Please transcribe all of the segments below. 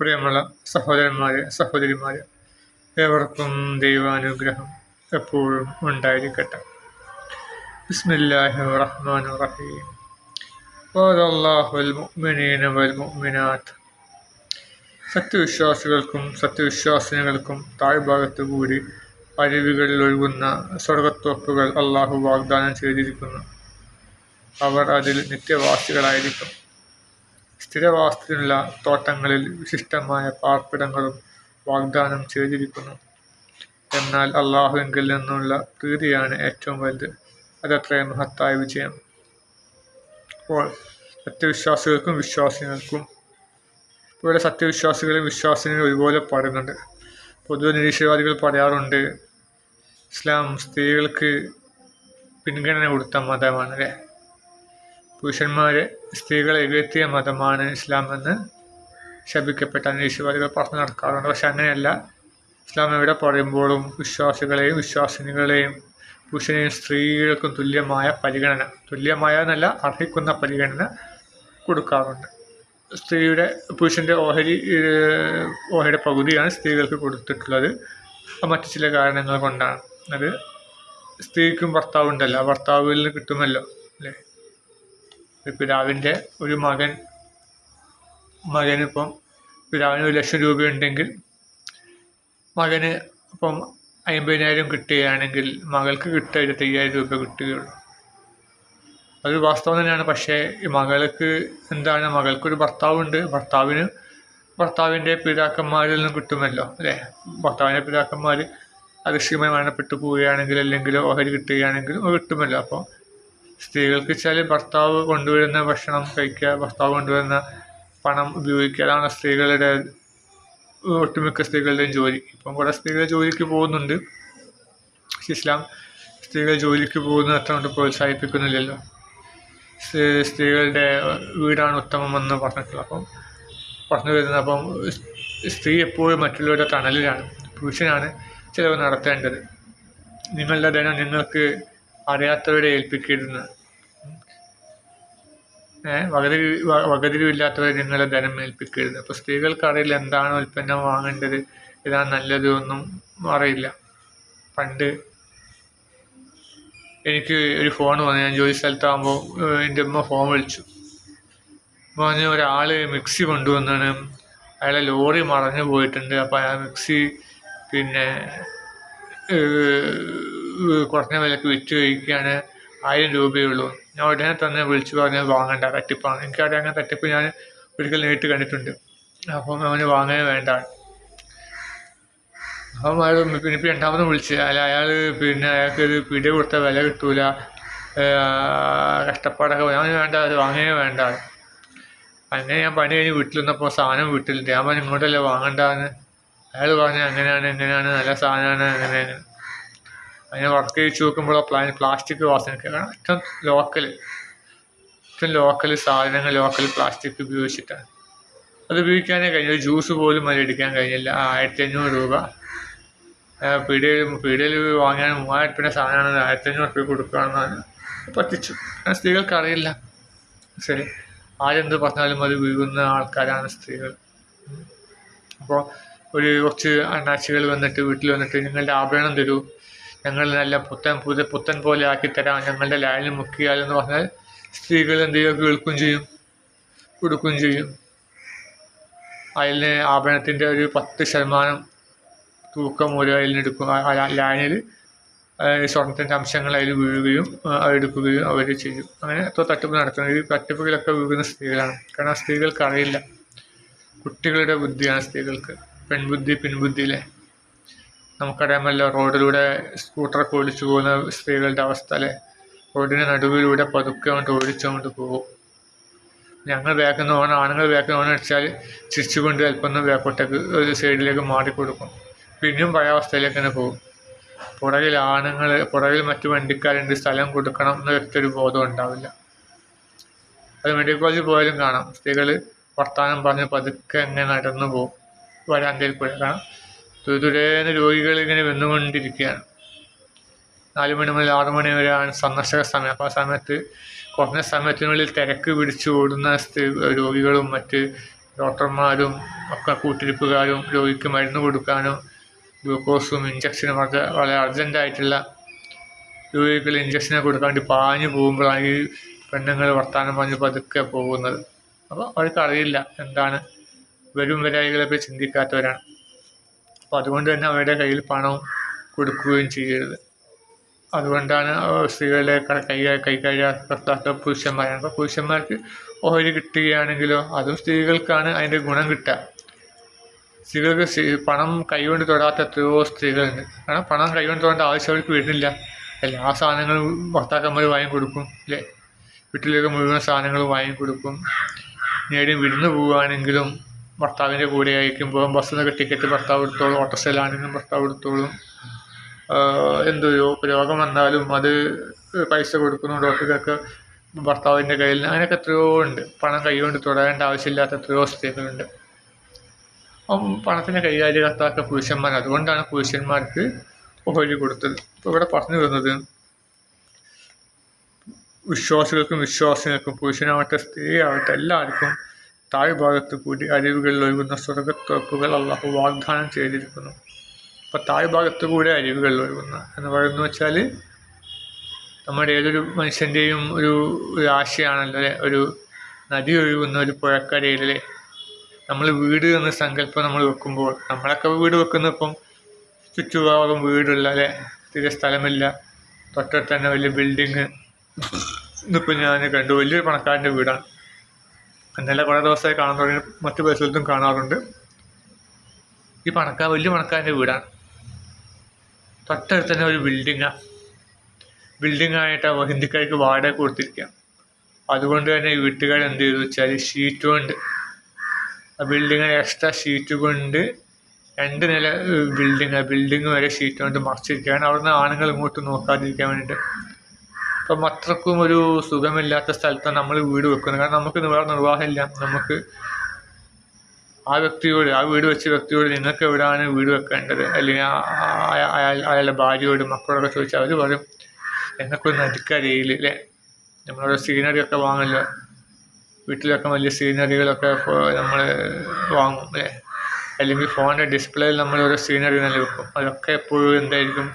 പ്രിയമുള്ള സഹോദരന്മാരെ, സഹോദരിമാരെ, ഏവർക്കും ദൈവാനുഗ്രഹം എപ്പോഴും ഉണ്ടായിരിക്കട്ടെ. ബിസ്മില്ലാഹിർ റഹ്മാനിർ റഹീം. ഖാലല്ലാഹുൽ മുഅ്മിനീന വൽ മുഅ്മിനാത്ത്. സത്യവിശ്വാസികൾക്കും സത്യവിശ്വാസിനികൾക്കും താഴ്ഭാഗത്തു കൂടി അരുവികളിൽ ഒഴുകുന്ന സ്വർഗത്തോപ്പുകൾ അള്ളാഹു വാഗ്ദാനം ചെയ്തിരിക്കുന്നു. അവർ അതിൽ നിത്യവാസികളായിരിക്കും. സ്ഥിരവാസത്തിനുള്ള തോട്ടങ്ങളിൽ വിശിഷ്ടമായ പാർപ്പിടങ്ങളും വാഗ്ദാനം ചെയ്തിരിക്കുന്നു. എന്നാൽ അള്ളാഹുവിങ്കിൽ നിന്നുള്ള പ്രീതിയാണ് ഏറ്റവും വലുത്. അതത്രയും മഹത്തായ വിജയം. അപ്പോൾ സത്യവിശ്വാസികൾക്കും വിശ്വാസികൾക്കും, ഇവിടെ സത്യവിശ്വാസികളും വിശ്വാസികളും ഒരുപോലെ പറയുന്നുണ്ട്. പൊതുവെ നിരീശ്വരവാദികൾ പറയാറുണ്ട്, ഇസ്ലാം സ്ത്രീകൾക്ക് പിൻഗണന കൊടുത്ത മതമാണ് അല്ലേ, പുരുഷന്മാരെ സ്ത്രീകളെ എഴുത്തിയ മതമാണ് ഇസ്ലാം എന്ന് ശപിക്കപ്പെട്ട നിരീശ്വരവാദികൾ പറഞ്ഞു നടക്കാറുണ്ട്. പക്ഷെ അങ്ങനെയല്ല. ഇസ്ലാം എവിടെ പറയുമ്പോഴും വിശ്വാസികളെയും വിശ്വാസിനികളെയും പുരുഷനെയും സ്ത്രീകൾക്കും തുല്യമായ പരിഗണന, തുല്യമായ എന്നല്ല, അർഹിക്കുന്ന പരിഗണന കൊടുക്കാറുണ്ട്. പുരുഷൻ്റെ ഓഹരിയുടെ പകുതിയാണ് സ്ത്രീകൾക്ക് കൊടുത്തിട്ടുള്ളത്. മറ്റു ചില കാരണങ്ങൾ കൊണ്ടാണ്. അത് സ്ത്രീക്കും ഭർത്താവുണ്ടല്ലോ, ഭർത്താവിൽ നിന്ന് കിട്ടുമല്ലോ അല്ലേ. പിതാവിൻ്റെ ഒരു മകനിപ്പം പിതാവിന് 1,00,000 രൂപയുണ്ടെങ്കിൽ മകന് ഇപ്പം 50,000 കിട്ടുകയാണെങ്കിൽ മകൾക്ക് കിട്ടുക 25,000 രൂപ കിട്ടുകയുള്ളൂ. അത് വാസ്തവം തന്നെയാണ്. പക്ഷേ ഈ മകൾക്കൊരു ഭർത്താവുണ്ട്. ഭർത്താവിൻ്റെ പിതാക്കന്മാരിൽ നിന്ന് കിട്ടുമല്ലോ അല്ലേ. ഭർത്താവിൻ്റെ പിതാക്കന്മാർ അകസ്മാമായി മരണപ്പെട്ടു പോവുകയാണെങ്കിൽ, അല്ലെങ്കിൽ ഓഹരി കിട്ടുകയാണെങ്കിലും അത് കിട്ടുമല്ലോ. അപ്പോൾ സ്ത്രീകൾക്ക് വെച്ചാൽ ഭർത്താവ് കൊണ്ടുവരുന്ന ഭക്ഷണം കഴിക്കുക, ഭർത്താവ് കൊണ്ടുവരുന്ന പണം ഉപയോഗിക്കുക, അതാണ് ഒട്ടുമിക്ക സ്ത്രീകളുടെയും ജോലി. ഇപ്പം കുറേ സ്ത്രീകൾ ജോലിക്ക് പോകുന്നുണ്ട്. ഇസ്ലാം സ്ത്രീകൾ ജോലിക്ക് പോകുന്നത് അത്ര കൊണ്ട് പ്രോത്സാഹിപ്പിക്കുന്നില്ലല്ലോ. സ്ത്രീകളുടെ വീടാണ് ഉത്തമമെന്ന് പറഞ്ഞിട്ടുള്ളത്. പറഞ്ഞു വരുന്നത്, അപ്പം സ്ത്രീ എപ്പോഴും മറ്റുള്ളവരുടെ തണലിലാണ്. പുരുഷനാണ് ചിലവ് നടത്തേണ്ടത്. നിങ്ങളുടെ ധനം നിങ്ങൾക്ക് അറിയാത്തവരെ ഏൽപ്പിക്കരുതെന്ന്, വകതിരിവില്ലാത്തവരെ നിങ്ങളുടെ ധനം ഏൽപ്പിക്കരുത്. അപ്പോൾ സ്ത്രീകൾക്ക് അറിയില്ല എന്താണ് ഉൽപ്പന്നം വാങ്ങേണ്ടത്, ഏതാണ് നല്ലത്, ഒന്നും അറിയില്ല. പണ്ട് എനിക്ക് ഒരു ഫോൺ വന്നു. ഞാൻ ജോലി സ്ഥലത്താകുമ്പോൾ എൻ്റെ അമ്മ ഫോൺ വിളിച്ചു. പറഞ്ഞ് ഒരാൾ മിക്സി കൊണ്ടുവന്നാണ്, അയാളെ ലോറി മറഞ്ഞു പോയിട്ടുണ്ട്. അപ്പോൾ ആ മിക്സി കുറഞ്ഞ വിലക്ക് വിറ്റ് കഴിക്കുകയാണ്, 1000 രൂപയുള്ളൂ. ഞാൻ ഉടനെ തന്നെ വിളിച്ചു പറഞ്ഞാൽ വാങ്ങേണ്ട, തട്ടിപ്പാണ്. എനിക്കറിയാം അങ്ങനെ തട്ടിപ്പ് ഞാൻ ഒരിക്കൽ നേരിട്ട് കണ്ടിട്ടുണ്ട്. അപ്പം അവന് വാങ്ങാൻ വേണ്ട. അപ്പം അയാൾ രണ്ടാമതും വിളിച്ച് അയാൾ അയാൾക്കൊരു പിടി കൊടുത്ത വില കിട്ടൂല, കഷ്ടപ്പാടൊക്കെ അവന് വേണ്ട, അത് വാങ്ങാനേ വേണ്ട. അങ്ങനെ ഞാൻ പണി കഴിഞ്ഞ് വീട്ടിൽ വന്നപ്പോൾ സാധനം വീട്ടിലുണ്ട്. ഞാൻ പറഞ്ഞു ഇങ്ങോട്ടല്ലേ വാങ്ങണ്ടെന്ന്. അയാൾ പറഞ്ഞു എങ്ങനെയാണ് നല്ല സാധനമാണ് അങ്ങനെ. അതിനെ വർക്ക് ചെയ്യിച്ച് നോക്കുമ്പോൾ പ്ലാസ്റ്റിക് വാസനയ്ക്ക്, കാരണം ഏറ്റവും ലോക്കൽ സാധനങ്ങൾ, ലോക്കൽ പ്ലാസ്റ്റിക് ഉപയോഗിച്ചിട്ടാണ്. അത് ഉപയോഗിക്കാനേ കഴിഞ്ഞു. ഒരു ജ്യൂസ് പോലും അതിൽ എടുക്കാൻ കഴിഞ്ഞില്ല. 1500 രൂപ. പീടികയിൽ വാങ്ങിയാൽ 3000 രൂപയുടെ സാധനമാണ് 1500 രൂപ കൊടുക്കുകയാണെന്നാണ് പറ്റിച്ചു. കാരണം സ്ത്രീകൾക്ക് അറിയില്ല. ശരി, ആരെന്ത് പറഞ്ഞാലും അത് വീഴുന്ന ആൾക്കാരാണ് സ്ത്രീകൾ. അപ്പോൾ കുറച്ച് അണ്ണാച്ചികൾ വന്നിട്ട് വീട്ടിൽ വന്നിട്ട് നിങ്ങളുടെ ആഭരണം തരൂ, ഞങ്ങൾ നല്ല പുത്തൻ പോലെ ആക്കിത്തരാം, ഞങ്ങളുടെ ലായനിൽ മുക്കിയാലെന്ന് പറഞ്ഞാൽ സ്ത്രീകൾ എന്ത് ചെയ്യുക, കേൾക്കുകയും ചെയ്യും, കൊടുക്കുകയും ചെയ്യും. അതിന് ആഭരണത്തിൻ്റെ ഒരു 10% തൂക്കം ഒരു അതിലെടുക്കും. ലായനിൽ സ്വർണത്തിൻ്റെ അംശങ്ങൾ അതിൽ വീഴുകയും അതെടുക്കുകയും അവർ ചെയ്യും. അങ്ങനെ എത്ര തട്ടിപ്പ് നടക്കുന്നത്. ഈ തട്ടിപ്പുകളൊക്കെ വീഴുന്ന സ്ത്രീകളാണ്. കാരണം സ്ത്രീകൾക്ക് അറിയില്ല. കുട്ടികളുടെ ബുദ്ധിയാണ് സ്ത്രീകൾക്ക്. പിൻബുദ്ധിയിലെ നമുക്കറിയാമല്ലോ. റോഡിലൂടെ സ്കൂട്ടറൊക്കെ ഓടിച്ചു പോകുന്ന സ്ത്രീകളുടെ അവസ്ഥ അല്ലേ. റോഡിൻ്റെ നടുവിലൂടെ പതുക്കെ ഓടിച്ചുകൊണ്ട് പോകും. ആണുങ്ങൾ ബാക്കിൽ നിന്ന് അടിച്ചാൽ ചിരിച്ചുകൊണ്ട് അല്പം ബാക്കോട്ടേക്ക് ഒരു സൈഡിലേക്ക് മാറിക്കൊടുക്കും. പിന്നെയും പഴയ അവസ്ഥയിലേക്ക് തന്നെ പോകും. പുറകിൽ മറ്റു വണ്ടിക്കാരുണ്ട്, സ്ഥലം കൊടുക്കണം എന്ന വ്യക്തി ബോധം ഉണ്ടാവില്ല. അത് മെഡിക്കൽ കോളേജിൽ പോയാലും കാണാം, സ്ത്രീകൾ വർത്തമാനം പറഞ്ഞ് പതുക്കെ എങ്ങനെ നടന്നു പോകും വരാന്തയിൽ കൂടെ. കാരണം ദൂരേന്ന് രോഗികൾ ഇങ്ങനെ വന്നുകൊണ്ടിരിക്കുകയാണ്. 4 മണി മുതൽ 6 മണി വരെയാണ് സന്ദർശക സമയം. അപ്പോൾ ആ സമയത്ത് കുറഞ്ഞ സമയത്തിനുള്ളിൽ തിരക്ക് പിടിച്ച് ഓടുന്ന രോഗികളും മറ്റ് ഡോക്ടർമാരും ഒക്കെ കൂട്ടിരിപ്പുകാരും രോഗിക്ക് മരുന്ന് കൊടുക്കാനും ഗ്ലൂക്കോസും ഇഞ്ചക്ഷനും വളരെ അർജൻറ്റായിട്ടുള്ള രോഗികൾ ഇഞ്ചക്ഷനെ കൊടുക്കാൻ വേണ്ടി പാഞ്ഞു പോകുമ്പോഴാണ് ഈ പെണ്ണുങ്ങൾ വർത്തമാനം പറഞ്ഞ് പതുക്കെ പോകുന്നത്. അപ്പോൾ അവർക്കറിയില്ല എന്താണ് വരും വരായികളൊക്കെ ചിന്തിക്കാത്തവരാണ്. അപ്പോൾ അതുകൊണ്ട് തന്നെ അവരുടെ കയ്യിൽ പണം കൊടുക്കുകയും ചെയ്യരുത്. അതുകൊണ്ടാണ് സ്ത്രീകളുടെ കൈകാര്യ പുരുഷന്മാരാണ്. അപ്പോൾ പുരുഷന്മാർക്ക് ഓഹരി കിട്ടുകയാണെങ്കിലോ അതും സ്ത്രീകൾക്കാണ് അതിൻ്റെ ഗുണം കിട്ടുക. സ്ത്രീകൾക്ക് പണം കൈകൊണ്ട് തൊടാത്ത എത്രയോ സ്ത്രീകളുണ്ട്. കാരണം പണം കൈകൊണ്ട് തൊടേണ്ട ആവശ്യം അവർക്ക് വരുന്നില്ല. എല്ലാ സാധനങ്ങളും ഭർത്താക്കന്മാർ വാങ്ങിക്കൊടുക്കും അല്ലേ. വീട്ടിലേക്ക് മുഴുവൻ സാധനങ്ങളും വാങ്ങിക്കൊടുക്കും. നേടി വിരുന്ന് പോവുകയാണെങ്കിലും ഭർത്താവിൻ്റെ കൂടെ അയക്കുമ്പോൾ ബസ്സിനൊക്കെ ടിക്കറ്റ് ഭർത്താവ് എടുത്തോളും, ഓട്ടോറിക്ഷയിലാണെങ്കിലും ഭർത്താവ് എടുത്തോളും. എന്തൊരു രോഗം വന്നാലും അത് പൈസ കൊടുക്കുന്നു ഡോക്ടർക്കൊക്കെ ഭർത്താവിൻ്റെ കയ്യിൽ. അങ്ങനെയൊക്കെ എത്രയോ ഉണ്ട്. പണം കൈകൊണ്ട് തൊടേണ്ട ആവശ്യമില്ലാത്ത എത്രയോ സ്ത്രീകളുണ്ട്. അപ്പം പണത്തിൻ്റെ കൈകാര്യകർത്താക്ക പുരുഷന്മാർ. അതുകൊണ്ടാണ് പുരുഷന്മാർക്ക് ഓഹരി കൊടുത്തത്. ഇപ്പോൾ ഇവിടെ പറഞ്ഞു വരുന്നത് വിശ്വാസികൾക്കും വിശ്വാസികൾക്കും പുരുഷനാവട്ടെ സ്ത്രീ ആവട്ടെ എല്ലാവർക്കും താഴ്ഭാഗത്ത് കൂടി അരുവികളിൽ ഒഴുകുന്ന സ്വർഗത്തോപ്പുകൾ അള്ളാഹു വാഗ്ദാനം ചെയ്തിരിക്കുന്നു. അപ്പോൾ താഴ്ഭാഗത്ത് കൂടെ അരുവികളിൽ ഒഴുകുന്ന എന്ന് പറയുന്നത് വെച്ചാൽ നമ്മുടെ ഏതൊരു മനുഷ്യൻ്റെയും ഒരു ആശയാണല്ലോ അല്ലേ. ഒരു നദി ഒഴുകുന്ന ഒരു പുഴക്കരയിലെ നമ്മൾ വീട് എന്ന സങ്കല്പം നമ്മൾ വെക്കുമ്പോൾ, നമ്മളൊക്കെ വീട് വെക്കുന്നപ്പം ചുറ്റുഭാഗം വീടുള്ള അല്ലേ, തീരെ സ്ഥലമില്ല, തൊട്ടടുത്ത് തന്നെ വലിയ ബിൽഡിങ്. ഇന്നിപ്പോൾ ഞാൻ കണ്ടു വലിയൊരു പണക്കാരൻ്റെ വീടാണ്. എന്നല്ല കുറേ ദിവസമായി കാണാൻ തുടങ്ങി, മറ്റു പല സ്ഥലത്തും കാണാറുണ്ട്. ഈ വലിയ പണക്കാരൻ്റെ വീടാണ്. തൊട്ടടുത്ത് തന്നെ ഒരു ബിൽഡിങ്ങായിട്ട് ഹിന്ദിക്കാർക്ക് വാടക കൊടുത്തിരിക്കുക. അതുകൊണ്ട് തന്നെ ഈ വീട്ടുകാർ എന്ത് ചെയ്തു വെച്ചാൽ ഷീറ്റ് കൊണ്ട് ആ ബിൽഡിങ്ങിന് എക്സ്ട്രാ ഷീറ്റ് കൊണ്ട് 2 നില ബിൽഡിങ് വരെ ഷീറ്റ് കൊണ്ട് മറച്ചിരിക്കുകയാണ്. അവിടുന്ന് ആണുങ്ങൾ ഇങ്ങോട്ട് നോക്കാതിരിക്കാൻ വേണ്ടിയിട്ട്. അപ്പം അത്രക്കും ഒരു സുഖമില്ലാത്ത സ്ഥലത്താണ് നമ്മൾ വീട് വെക്കുന്നത്. കാരണം നമുക്ക് വേറെ നിർവാഹമില്ല. നമുക്ക് ആ വീട് വെച്ച വ്യക്തിയോട് നിങ്ങൾക്ക് എവിടെയാണ് വീട് വെക്കേണ്ടത്, അല്ലെങ്കിൽ അയാളുടെ ഭാര്യയോട് മക്കളോടൊക്കെ ചോദിച്ചാൽ അവർ പറയും ഞങ്ങൾക്കൊരു നദിക്കരയിൽ അല്ലേ. നമ്മളോരോ സീനറിയൊക്കെ വാങ്ങല്ലോ, വീട്ടിലൊക്കെ വലിയ സീനറികളൊക്കെ നമ്മൾ വാങ്ങും അല്ലേ. അല്ലെങ്കിൽ ഫോണിൻ്റെ ഡിസ്പ്ലേയിൽ നമ്മൾ ഓരോ സീനറി നല്ല വെക്കും. അതൊക്കെ എപ്പോഴും എന്തായിരിക്കും,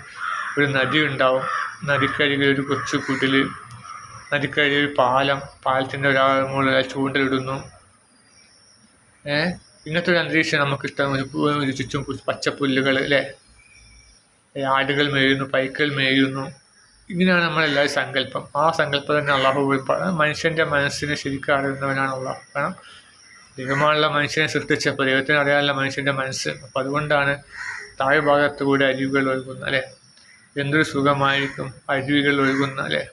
ഒരു നദി ഉണ്ടാവും. നദിക്കരികിൽ ഒരു കൊച്ചു കുടിൽ, നദിക്കരികിൽ ഒരു പാലത്തിൻ്റെ ഒരാൾ മുകളിൽ ചൂണ്ടലിടുന്നു. ഇങ്ങനത്തെ ഒരു അന്തരീക്ഷം നമുക്കിഷ്ടം. ഒരു ചുറ്റും പച്ചപ്പുല്ലുകൾ അല്ലേ, ആടുകൾ മേയുന്നു, പൈക്കൾ മേയുന്നു. ഇങ്ങനെയാണ് നമ്മളെല്ലാവരും സങ്കല്പം. ആ സങ്കല്പം തന്നെ അള്ളാഹു മനുഷ്യൻ്റെ മനസ്സിനെ ശരിക്കും അറിയുന്നവനാണ് അള്ളാഹു. കാരണം ദൈവമായുള്ള മനുഷ്യനെ സൃഷ്ടിച്ചപ്പോൾ ദൈവത്തിന് അറിയാനുള്ള മനുഷ്യൻ്റെ മനസ്സ്. അപ്പോൾ അതുകൊണ്ടാണ് താഴ്ഭാഗത്ത് കൂടെ അരുവികൾ ഒഴുകുന്ന അല്ലേ. എന്തൊരു സുഖമായിരിക്കും അരുവികൾ ഒഴുകുന്ന അല്ലേ.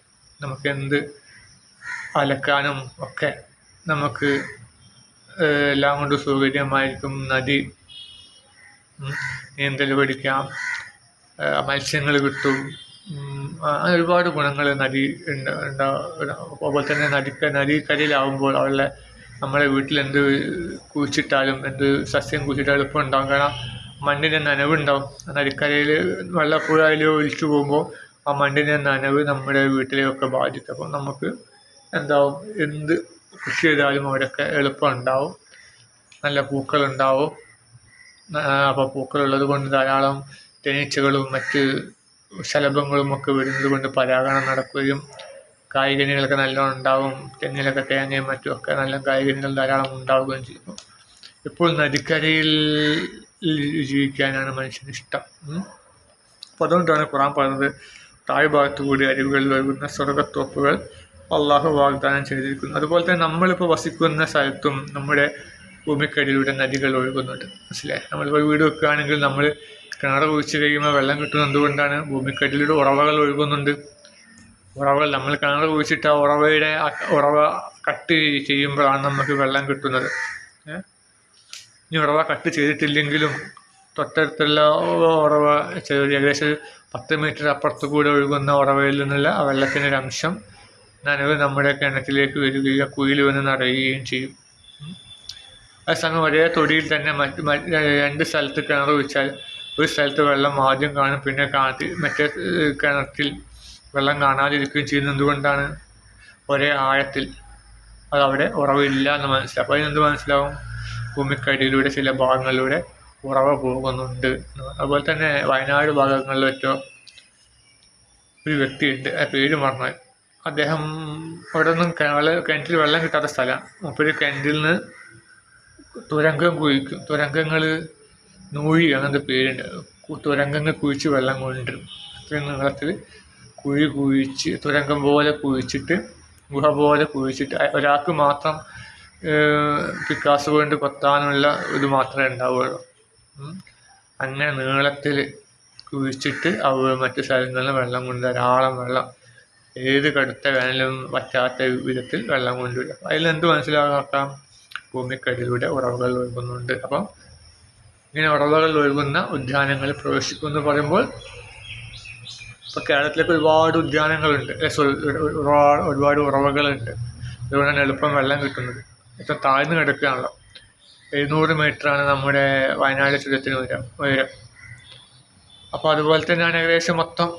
നമുക്ക് എന്ത് അലക്കാനും ഒക്കെ നമുക്ക് എല്ലാം കൊണ്ട് സൗകര്യമായിരിക്കും. നദി, നീന്തൽ പഠിക്കാം, മത്സ്യങ്ങൾ കിട്ടും, അങ്ങനെ ഒരുപാട് ഗുണങ്ങൾ നദി അതുപോലെ തന്നെ നദിക്കരയിലാവുമ്പോൾ അവരുടെ നമ്മുടെ വീട്ടിൽ എന്ത് കുഴിച്ചിട്ടാലും എന്ത് സസ്യം കുഴിച്ചിട്ടാലും എളുപ്പം ഉണ്ടാകും. കാരണം മണ്ണിൻ്റെ നനവുണ്ടാവും. നദിക്കരയിൽ വെള്ളപ്പുഴയിൽ ഒലിച്ചു പോകുമ്പോൾ ആ മണ്ണിൻ്റെ നനവ് നമ്മുടെ വീട്ടിലെയൊക്കെ ബാധിക്കും. അപ്പം നമുക്ക് എന്താവും, എന്ത് കൃഷി ചെയ്താലും അവിടെയൊക്കെ എളുപ്പം ഉണ്ടാവും, നല്ല പൂക്കളുണ്ടാവും. അപ്പോൾ പൂക്കളുള്ളത് കൊണ്ട് ധാരാളം തേനീച്ചകളും മറ്റ് ശലഭങ്ങളും ഒക്കെ വരുന്നത് കൊണ്ട് പരാഗണം നടക്കുകയും കായ്കനികളൊക്കെ നല്ലോണം ഉണ്ടാവും. തെങ്ങിലൊക്കെ തേങ്ങയും മറ്റുമൊക്കെ നല്ല കായ്കനികൾ ധാരാളം ഉണ്ടാവുകയും ചെയ്യും. ഇപ്പോൾ നദിക്കരയിൽ ജീവിക്കാനാണ് മനുഷ്യന് ഇഷ്ടം. അപ്പോൾ അതുകൊണ്ടാണ് ഖുർആൻ പറഞ്ഞത് താഴ്ഭാഗത്ത് കൂടി അരുവികളിൽ ഒഴുകുന്ന സ്വർഗത്തോപ്പുകൾ അള്ളാഹു വാഗ്ദാനം ചെയ്തിരിക്കുന്നു. അതുപോലെ തന്നെ നമ്മളിപ്പോൾ വസിക്കുന്ന സ്ഥലത്തും നമ്മുടെ ഭൂമിക്കടിയിലൂടെ നദികൾ ഒഴുകുന്നുണ്ട്. മനസ്സിലായി. നമ്മളിപ്പോൾ വീട് വെക്കുകയാണെങ്കിൽ നമ്മൾ കിണർ കുഴിച്ച് കഴിയുമ്പോൾ വെള്ളം കിട്ടുന്നത് എന്തുകൊണ്ടാണ്? ഭൂമിക്കടിയിലൂടെ ഉറവകൾ ഒഴുകുന്നുണ്ട്. ഉറവകൾ നമ്മൾ കിണർ കുഴിച്ചിട്ട് ആ ഉറവ കട്ട് ചെയ്യുമ്പോഴാണ് നമുക്ക് വെള്ളം കിട്ടുന്നത്. ഇനി ഉറവ കട്ട് ചെയ്തിട്ടില്ലെങ്കിലും തൊട്ടടുത്തുള്ള ഉറവ ഏകദേശം 10 മീറ്റർ അപ്പുറത്ത് കൂടെ ഒഴുകുന്ന ഉറവയിൽ നിന്നുള്ള ആ വെള്ളത്തിൻ്റെ ഒരു അംശം നനവ് നമ്മുടെ കിണറ്റിലേക്ക് വരികയും കുയിൽ വന്ന് നിറയുകയും ചെയ്യും. അതേസമയം ഒരേ തൊടിയിൽ തന്നെ 2 സ്ഥലത്ത് കിണർ കുഴിച്ചാൽ ഒരു സ്ഥലത്ത് വെള്ളം ആദ്യം കാണും, പിന്നെ മറ്റേ കിണറ്റിൽ വെള്ളം കാണാതിരിക്കുകയും ചെയ്യുന്നത് എന്തുകൊണ്ടാണ്? ഒരേ ആഴത്തിൽ അതവിടെ ഉറവില്ല എന്ന് മനസ്സിലാവും. അപ്പോൾ അതിനെന്ത് മനസ്സിലാവും? ഭൂമിക്കടിയിലൂടെ ചില ഭാഗങ്ങളിലൂടെ ഉറവ പോകുന്നുണ്ട്. അതുപോലെ തന്നെ വയനാട് ഭാഗങ്ങളിലൊക്കെ ഒരു വ്യക്തിയുണ്ട്, ആ പേര് മറന്നു. അദ്ദേഹം അവിടെ നിന്നും കിണറ്റിൽ വെള്ളം കിട്ടാത്ത സ്ഥലമാണ്. മൂപ്പര് കിണറ്റിൽ നിന്ന് തുരങ്കം കുഴിക്കും. തുരങ്കങ്ങൾ നൂഴി അങ്ങനത്തെ പേരുണ്ട്. തുരങ്കങ്ങൾ കുഴിച്ച് വെള്ളം കൊണ്ടുവരും. അത്രയും നീളത്തിൽ കുഴിച്ച് തുരങ്കം പോലെ കുഴിച്ചിട്ട്, ഗുഹ പോലെ കുഴിച്ചിട്ട്, ഒരാൾക്ക് മാത്രം പിക്കാസ് കൊണ്ട് കൊത്താനുള്ള ഇത് മാത്രമേ ഉണ്ടാവുകയുള്ളൂ. അങ്ങനെ നീളത്തിൽ കുഴിച്ചിട്ട് മറ്റു സ്ഥലങ്ങളിൽ വെള്ളം കൊണ്ട് ധാരാളം വെള്ളം, ഏത് കടുത്ത വേനലും പറ്റാത്ത വിധത്തിൽ വെള്ളം കൊണ്ടുവരും. അതിലെന്ത് മനസ്സിലാക്കാം? ഭൂമിക്കടിയിലൂടെ ഉറവകൾ ഒഴുകുന്നുണ്ട്. അപ്പം ഇങ്ങനെ ഉറവകൾ ഒഴുകുന്ന ഉദ്യാനങ്ങൾ പ്രവേശിക്കുമെന്ന് പറയുമ്പോൾ ഇപ്പോൾ കേരളത്തിലേക്ക് ഒരുപാട് ഉദ്യാനങ്ങളുണ്ട്, ഒരുപാട് ഉറവകളുണ്ട്. അതുകൊണ്ടാണ് എളുപ്പം വെള്ളം കിട്ടുന്നത്. ഏറ്റവും താഴ്ന്നു കിടക്കുകയാണല്ലോ. 700 മീറ്ററാണ് നമ്മുടെ വയനാട് ചുരത്തിന് ഉയരം. അപ്പോൾ അതുപോലെ തന്നെയാണ് ഏകദേശം മൊത്തം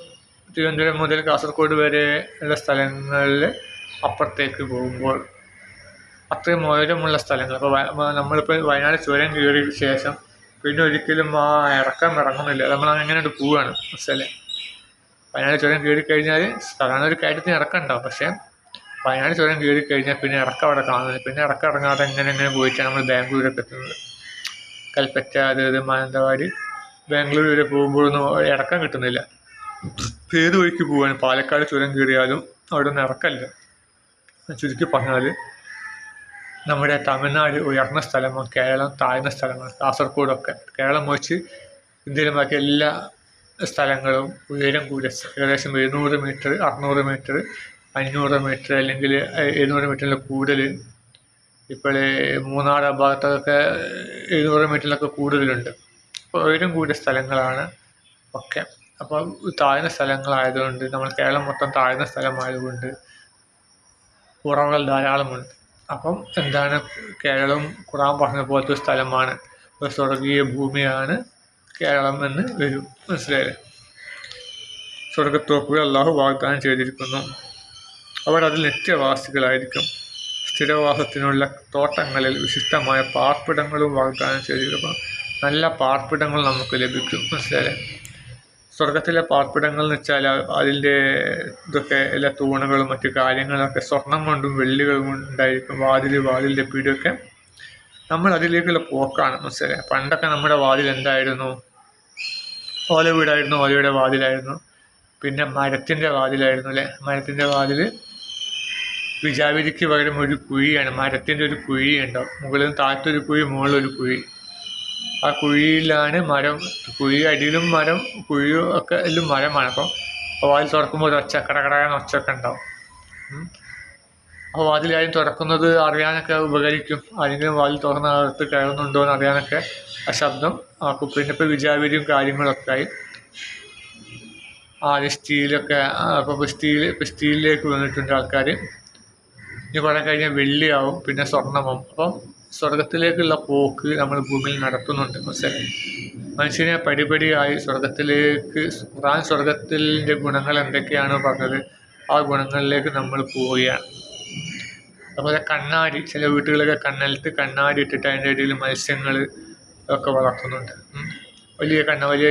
തിരുവനന്തപുരം മുതൽ കാസർഗോഡ് വരെ ഉള്ള സ്ഥലങ്ങളിൽ അപ്പുറത്തേക്ക് പോകുമ്പോൾ അത്രയും ഉയരമുള്ള സ്ഥലങ്ങൾ. അപ്പോൾ നമ്മളിപ്പോൾ വയനാട് ചുരം കയറിയ ശേഷം പിന്നെ ഒരിക്കലും ആ ഇറക്കം ഇറങ്ങുന്നില്ല. നമ്മൾ അങ്ങനെ പോവുകയാണ്. മനസ്സിലെ വയനാട് ചുരം കയറിക്കഴിഞ്ഞാൽ സാധാരണ ഒരു കയറ്റത്തിന് ഇറക്കം ഉണ്ടാവും. പക്ഷേ വയനാട് ചുരം കയറിക്കഴിഞ്ഞാൽ പിന്നെ ഇറക്കം അവിടെ കാണുന്നില്ല. പിന്നെ ഇറക്കം ഇറങ്ങാതെ എങ്ങനെ പോയിട്ടാണ് നമ്മൾ ബാംഗ്ലൂരൊക്കെ എത്തുന്നത്. കൽപ്പറ്റ, അത് മാനന്തവാടി, ബാംഗ്ലൂർ വരെ പോകുമ്പോഴൊന്നും ഇറക്കം കിട്ടുന്നില്ല. ഏത് വഴിക്ക് പോവാണ്? പാലക്കാട് ചുരം കയറിയാലും അവിടെ ഒന്നും ഇറക്കമില്ല. ചുരുക്കി പറഞ്ഞാൽ നമ്മുടെ തമിഴ്നാട് ഉയർന്ന സ്ഥലമാണ്, കേരളം താഴ്ന്ന സ്ഥലമാണ്. കാസർഗോഡൊക്കെ കേരളം വെച്ച് ഇന്ത്യയിലെ ബാക്കി എല്ലാ സ്ഥലങ്ങളും ഉയരം കൂടിയ, ഏകദേശം 700 മീറ്റർ, 600 മീറ്റർ, 500 മീറ്റർ അല്ലെങ്കിൽ 700 മീറ്ററിൽ കൂടുതൽ. ഇപ്പോൾ മൂന്നാർ ഭാഗത്തൊക്കെ 700 മീറ്ററിലൊക്കെ കൂടുതലുണ്ട്. അപ്പോൾ ഉയരം കൂടിയ സ്ഥലങ്ങളാണ് ഒക്കെ. അപ്പോൾ താഴ്ന്ന സ്ഥലങ്ങളായതുകൊണ്ട്, നമ്മൾ കേരളം മൊത്തം താഴ്ന്ന സ്ഥലമായതുകൊണ്ട് ഉറവകൾ ധാരാളമുണ്ട്. അപ്പം എന്താണ്, കേരളം ഖുർആൻ പറഞ്ഞ പോലത്തെ സ്ഥലമാണ്, ഒരു സ്വർഗീയ ഭൂമിയാണ് കേരളം എന്ന് വരും. മനസ്സിലായില്ലേ? സ്വർഗത്തോപ്പുകൾ അള്ളാഹു വാഗ്ദാനം ചെയ്തിരിക്കുന്നു. അവർ അതിൽ നിത്യവാസികളായിരിക്കും. സ്ഥിരവാസത്തിനുള്ള തോട്ടങ്ങളിൽ വിശിഷ്ടമായ പാർപ്പിടങ്ങളും വാഗ്ദാനം ചെയ്തിരിക്കുന്നു. നല്ല പാർപ്പിടങ്ങൾ നമുക്ക് ലഭിക്കും. മനസ്സിലായില്ലേ? സ്വർഗത്തിലെ പാർപ്പിടങ്ങൾ എന്ന് വെച്ചാൽ അതിൻ്റെ ഇതൊക്കെ എല്ലാ തൂണുകളും മറ്റു കാര്യങ്ങളൊക്കെ സ്വർണം കൊണ്ടും വെള്ളികളും ഉണ്ടായിരിക്കും. വാതിലിൻ്റെ പീടിയൊക്കെ നമ്മൾ അതിലേക്കുള്ള പോക്കാണ്. മനസ്സിലായി? പണ്ടൊക്കെ നമ്മുടെ വാതിൽ എന്തായിരുന്നു? ഓല വീടായിരുന്നു, ഓലയുടെ വാതിലായിരുന്നു. പിന്നെ മരത്തിൻ്റെ വാതിലായിരുന്നു അല്ലേ? മരത്തിൻ്റെ വാതിൽ വിജാവിരിക്ക് പകരം ഒരു കുഴിയാണ്. മരത്തിൻ്റെ ഒരു കുഴി ഉണ്ടാവും. മുകളിൽ താഴത്തൊരു കുഴി, മുകളിലൊരു കുഴി. ആ കുഴിയിലാണ് മരം, കുഴി അടിയിലും മരം, കുഴിയും ഒക്കെ എല്ലാം മരമാണ്. അപ്പം വാതിൽ തുറക്കുമ്പോൾ ഒരു ഒച്ച, കടകടയെന്ന് ഒച്ചയൊക്കെ ഉണ്ടാവും. അപ്പോൾ വാതിലായും തുറക്കുന്നത് അറിയാനൊക്കെ ഉപകരിക്കും. ആരെങ്കിലും വാതിൽ തുറന്ന അകത്ത് കയറുന്നുണ്ടോ എന്ന് അറിയാനൊക്കെ ആ ശബ്ദം ആക്കും. പിന്നെ ഇപ്പോൾ വിജാവിരിയും കാര്യങ്ങളൊക്കെ ആയി. ആദ്യം സ്റ്റീലൊക്കെ, അപ്പോൾ സ്റ്റീലിലേക്ക് വന്നിട്ടുണ്ട് ആൾക്കാർ. ഇനി കുറേ കഴിഞ്ഞാൽ വെള്ളിയാവും, പിന്നെ സ്വർണ്ണമാവും. അപ്പം സ്വർഗത്തിലേക്കുള്ള പോക്ക് നമ്മൾ ഭൂമിയിൽ നടത്തുന്നുണ്ട്. മനസ്സിലായി? മനുഷ്യനെ പടിപടിയായി സ്വർഗത്തിലേക്ക്, ഖുർആൻ സ്വർഗത്തിൻ്റെ ഗുണങ്ങൾ എന്തൊക്കെയാണ് പറഞ്ഞത്, ആ ഗുണങ്ങളിലേക്ക് നമ്മൾ പോവുകയാണ്. അതുപോലെ കണ്ണാടി, ചില വീട്ടുകളിലൊക്കെ നിലത്ത് കണ്ണാടി ഇട്ടിട്ട് അതിൻ്റെ ഇടയിൽ മത്സ്യങ്ങൾ ഒക്കെ വളർത്തുന്നുണ്ട്. വലിയ വലിയ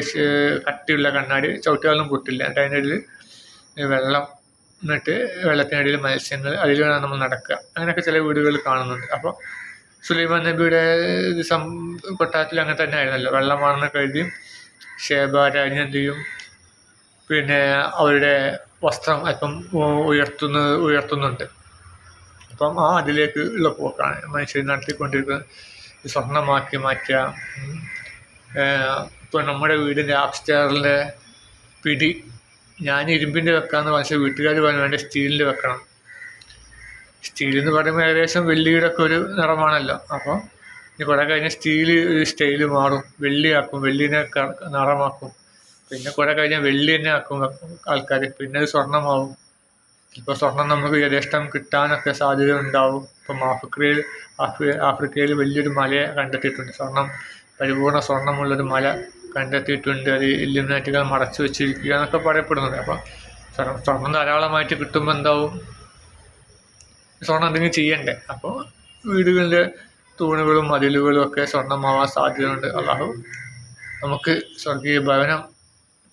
കട്ടിയുള്ള കണ്ണാടി, ചവിട്ടിയാലും പൊട്ടില്ല. എന്നിട്ട് അതിൻ്റെ ഇടയിൽ വെള്ളം, എന്നിട്ട് വെള്ളത്തിനിടയിൽ മത്സ്യങ്ങൾ, അതിലാണ് നമ്മൾ നടക്കുക. അങ്ങനെയൊക്കെ ചില വീടുകളിൽ കാണുന്നുണ്ട്. അപ്പോൾ സുലൈമാൻ നബിയുടെ കൊട്ടാരത്തിൽ അങ്ങനെ തന്നെ ആയിരുന്നല്ലോ. വെള്ളമാണെന്ന് കരുതി ഷേബ രാജ്ഞി എന്ത് ചെയ്യും, പിന്നെ അവരുടെ വസ്ത്രം അല്പം ഉയർത്തുന്നുണ്ട്. അപ്പം അതിലേക്ക് ഉള്ള പോക്കാണ് മനുഷ്യർ നടത്തിക്കൊണ്ടിരിക്കുന്നത്. സ്വർണ്ണമാക്കി മാറ്റുക. ഇപ്പോൾ നമ്മുടെ വീടിൻ്റെ അപ്സ്റ്റെയറിൻ്റെ പിടി ഞാൻ ഇരുമ്പിൻ്റെ വെക്കാമെന്ന് പക്ഷേ വീട്ടുകാർ പറഞ്ഞു വേണ്ട സ്റ്റീലിൻ്റെ വെക്കണം. സ്റ്റീൽ എന്ന് പറയുമ്പോൾ ഏകദേശം വെള്ളിയുടെ ഒക്കെ ഒരു നിറമാണല്ലോ. അപ്പോൾ ഇനി കുറേ കഴിഞ്ഞാൽ സ്റ്റീല് ഒരു സ്റ്റൈല് മാറും, വെള്ളിയാക്കും, വെള്ളിനെ നിറമാക്കും. പിന്നെ കുറേ കഴിഞ്ഞാൽ വെള്ളി തന്നെ ആക്കും ആൾക്കാർ. പിന്നെ അത് സ്വർണ്ണമാവും. ഇപ്പോൾ സ്വർണം നമുക്ക് യഥേഷ്ടം കിട്ടാനൊക്കെ സാധ്യത ഉണ്ടാവും. ഇപ്പം ആഫ്രിക്കയിൽ വലിയൊരു മലയെ കണ്ടെത്തിയിട്ടുണ്ട്. പരിപൂർണ്ണ സ്വർണ്ണമുള്ളൊരു മല കണ്ടെത്തിയിട്ടുണ്ട്. അത് ഇല്ലുമിനാറ്റികൾ മറച്ചു വെച്ചിരിക്കുക എന്നൊക്കെ പറയപ്പെടുന്നുണ്ട്. അപ്പം സ്വർണം ധാരാളമായിട്ട് കിട്ടുമ്പോൾ എന്താവും, സ്വർണ്ണം എന്തെങ്കിലും ചെയ്യണ്ടേ. അപ്പോൾ വീടുകളിൽ തൂണുകളും മതിലുകളും ഒക്കെ സ്വർണ്ണമാവാൻ സാധ്യതയുണ്ട്. അള്ളാഹു നമുക്ക് സ്വർഗീയ ഭവനം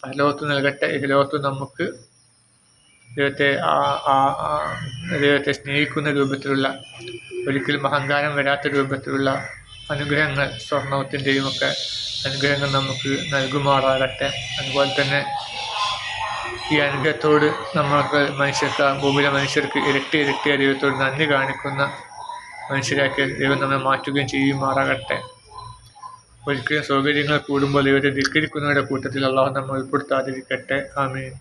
പരലോകത്ത് നൽകട്ടെ. ഇഹലോകത്ത് നമുക്ക് ദൈവത്തെ സ്നേഹിക്കുന്ന രൂപത്തിലുള്ള, ഒരിക്കലും അഹങ്കാരം വരാത്ത രൂപത്തിലുള്ള അനുഗ്രഹങ്ങൾ, സ്വർണത്തിൻ്റെയും ഒക്കെ അനുഗ്രഹങ്ങൾ നമുക്ക് നൽകുമാറാകട്ടെ. അതുപോലെ തന്നെ ഈ അനുഗ്രഹത്തോട് നമ്മൾക്ക് ഭൂമിയിലെ മനുഷ്യർക്ക് ഇരട്ടി ദൈവത്തോട് നന്ദി കാണിക്കുന്ന മനുഷ്യരാക്കി ദൈവം നമ്മെ മാറ്റുകയും ചെയ്യുമാറാകട്ടെ. ഒരിക്കലും സൗകര്യങ്ങൾ കൂടുമ്പോൾ ദൈവത്തെ ധിക്കരിക്കുന്നവരുടെ കൂട്ടത്തിൽ അള്ളാഹു നമ്മെ ഉൾപ്പെടുത്താതിരിക്കട്ടെ. ആമീൻ.